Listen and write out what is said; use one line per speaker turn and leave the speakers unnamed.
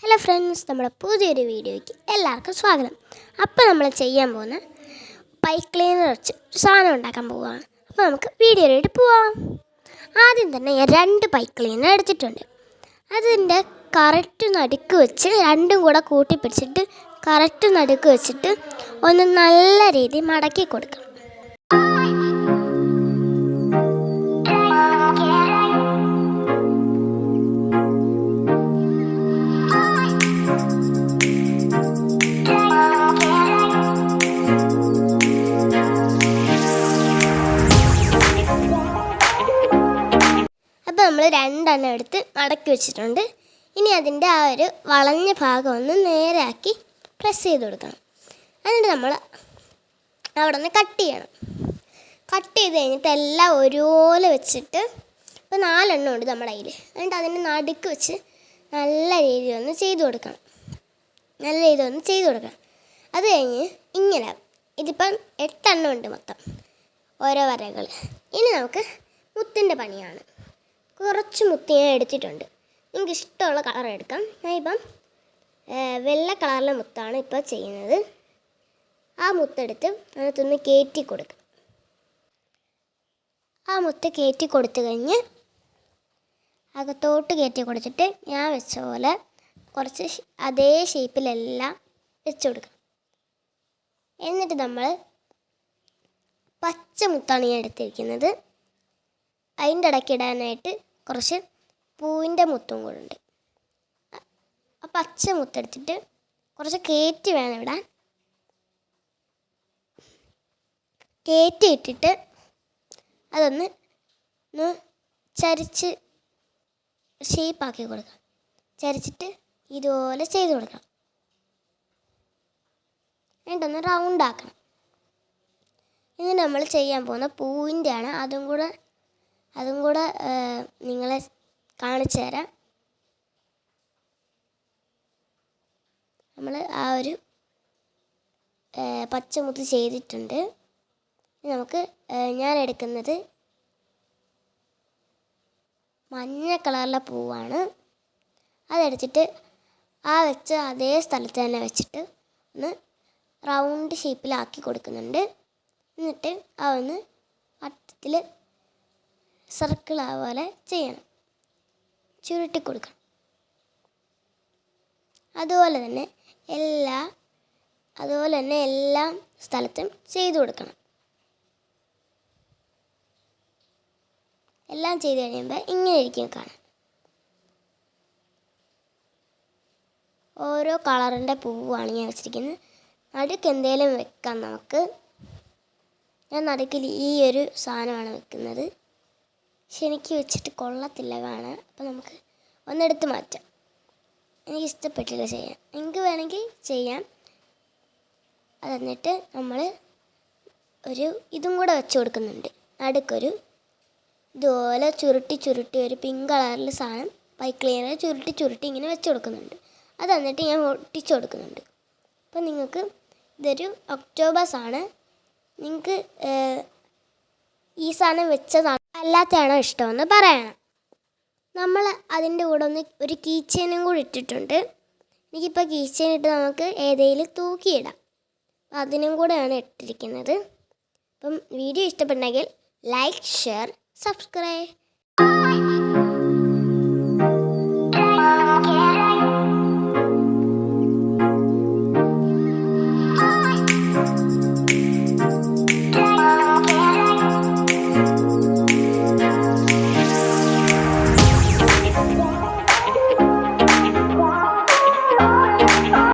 Hello friends, നമ്മുടെ പുതിയൊരു വീഡിയോയ്ക്ക് എല്ലാവർക്കും സ്വാഗതം. അപ്പോൾ നമ്മൾ ചെയ്യാൻ പോകുന്ന പൈപ്പ് ക്ലീനർ വെച്ച് ഒരു സാധനം ഉണ്ടാക്കാൻ പോവുകയാണ്. അപ്പോൾ നമുക്ക് വീഡിയോയിലേക്ക് പോവാം. ആദ്യം തന്നെ ഞാൻ 2 പൈപ്പ് ക്ലീനർ എടുത്തിട്ടുണ്ട്. അതിൻ്റെ കറക്റ്റ് നടുക്ക് വെച്ച് രണ്ടും കൂടെ കൂട്ടിപ്പിടിച്ചിട്ട് കറക്റ്റ് നടുക്ക് വെച്ചിട്ട് ഒന്ന് നല്ല രീതിയിൽ മടക്കി കൊടുക്കണം. അപ്പോൾ നമ്മൾ 2 എണ്ണം എടുത്ത് മടക്കി വെച്ചിട്ടുണ്ട്. ഇനി അതിൻ്റെ ആ ഒരു വളഞ്ഞ ഭാഗം ഒന്ന് നേരാക്കി പ്രസ് ചെയ്ത് കൊടുക്കണം. എന്നിട്ട് നമ്മൾ അവിടെ നിന്ന് കട്ട് ചെയ്യണം. കട്ട് ചെയ്ത് കഴിഞ്ഞിട്ട് എല്ലാം ഒരുപോലെ വെച്ചിട്ട് ഇപ്പോൾ 4 എണ്ണം ഉണ്ട് നമ്മുടെ കയ്യിൽ. എന്നിട്ട് അതിൻ്റെ നടുക്ക് വെച്ച് നല്ല രീതിയിൽ ഒന്ന് ചെയ്ത് കൊടുക്കണം. അത് കഴിഞ്ഞ് ഇങ്ങനെ ഇതിപ്പം 8 എണ്ണം ഉണ്ട് മൊത്തം, ഓരോ വരകൾ. ഇനി നമുക്ക് മുത്തിൻ്റെ പണിയാണ്. കുറച്ച് മുത്ത് ഞാൻ എടുത്തിട്ടുണ്ട്. നിങ്ങൾക്ക് ഇഷ്ടമുള്ള കളർ എടുക്കാം. ഞാൻ ഇപ്പം വെള്ള കളറിലെ മുത്താണ് ഇപ്പോൾ ചെയ്യുന്നത്. ആ മുത്തെടുത്ത് അതിനകത്തൊന്ന് കയറ്റി കൊടുക്കാം. ആ മുത്ത് കയറ്റി കൊടുത്തു കഴിഞ്ഞ് അകത്തോട്ട് കയറ്റി കൊടുത്തിട്ട് ഞാൻ വെച്ച പോലെ കുറച്ച് അതേ ഷേപ്പിലെല്ലാം വെച്ച് കൊടുക്കണം. എന്നിട്ട് നമ്മൾ പച്ച മുത്താണ് ഞാൻ എടുത്തിരിക്കുന്നത്. അതിൻ്റെ ഇടയ്ക്ക് ഇടാനായിട്ട് കുറച്ച് പൂവിൻ്റെ മുത്തും കൂടെ ഉണ്ട്. ആ പച്ച മുത്തെടുത്തിട്ട് കുറച്ച് കയറ്റി വേണം ഇടാൻ. കയറ്റി ഇട്ടിട്ട് അതൊന്ന് ചരിച്ച് ഷേപ്പാക്കി കൊടുക്കാം. ചരിച്ചിട്ട് ഇതുപോലെ ചെയ്ത് കൊടുക്കണം. എന്നിട്ടൊന്ന് റൗണ്ട് ആക്കണം. ഇനി നമ്മൾ ചെയ്യാൻ പോകുന്ന പൂവിൻ്റെയാണ്. അതും കൂടെ നിങ്ങളെ കാണിച്ചു തരാം. നമ്മൾ ആ ഒരു പച്ചമുത്ത് ചെയ്തിട്ടുണ്ട്. നമുക്ക് ഞാൻ എടുക്കുന്നത് മഞ്ഞ കളറിലെ പൂവാണ്. അതെടുത്തിട്ട് ആ വെച്ച അതേ സ്ഥലത്ത് തന്നെ വെച്ചിട്ട് ഒന്ന് റൗണ്ട് ഷേപ്പിലാക്കി കൊടുക്കുന്നുണ്ട്. എന്നിട്ട് അതൊന്ന് വട്ടത്തിൽ സർക്കിൾ പോലെ ചെയ്യണം, ചുരുട്ടി കൊടുക്കണം. അതുപോലെ തന്നെ എല്ലാ സ്ഥലത്തും ചെയ്തു കൊടുക്കണം. എല്ലാം ചെയ്ത് കഴിയുമ്പോൾ ഇങ്ങനെ ഇരിക്കും കാണാൻ. ഓരോ കളറിൻ്റെ പൂവാണ് ഞാൻ വെച്ചിരിക്കുന്നത്. നടുക്ക് എന്തെങ്കിലും വെക്കാം നമുക്ക്. ഞാൻ നടുക്കിൽ ഈ ഒരു സാധനമാണ് വെക്കുന്നത്. പക്ഷെ എനിക്ക് വെച്ചിട്ട് കൊള്ളത്തില്ല കാണാൻ. അപ്പോൾ നമുക്ക് ഒന്നെടുത്ത് മാറ്റാം. എനിക്ക് ഇഷ്ടപ്പെട്ടില്ല ചെയ്യാൻ. നിങ്ങൾക്ക് വേണമെങ്കിൽ ചെയ്യാം. അത് എന്നിട്ട് നമ്മൾ ഇതും കൂടെ വെച്ച് കൊടുക്കുന്നുണ്ട്. നടുക്കൊരു ഇതുപോലെ ചുരുട്ടി ഒരു പിങ്ക് കളറിൽ സാധനം പൈപ്പ് ക്ലീനർ ചുരുട്ടി ഇങ്ങനെ വെച്ച് കൊടുക്കുന്നുണ്ട്. അത് എന്നിട്ട് ഞാൻ ഒട്ടിച്ച് കൊടുക്കുന്നുണ്ട്. അപ്പോൾ നിങ്ങൾക്ക് ഇതൊരു ഒക്ടോബസാണ്. നിങ്ങൾക്ക് ഈ സാധനം വെച്ചതാണ് അല്ലാത്തതാണോ ഇഷ്ടമെന്ന് പറയണം. നമ്മൾ അതിൻ്റെ കൂടെ ഒരു കീ ചെയിനും കൂടി ഇട്ടിട്ടുണ്ട്. എനിക്കിപ്പോൾ കീ ചെയിൻ ഇട്ട് നമുക്ക് ഏതെങ്കിലും തൂക്കിയിടാം. അതിനും കൂടെയാണ് ഇട്ടിരിക്കുന്നത്. അപ്പം വീഡിയോ ഇഷ്ടപ്പെട്ടെങ്കിൽ ലൈക്ക്, ഷെയർ, സബ്സ്ക്രൈബ്.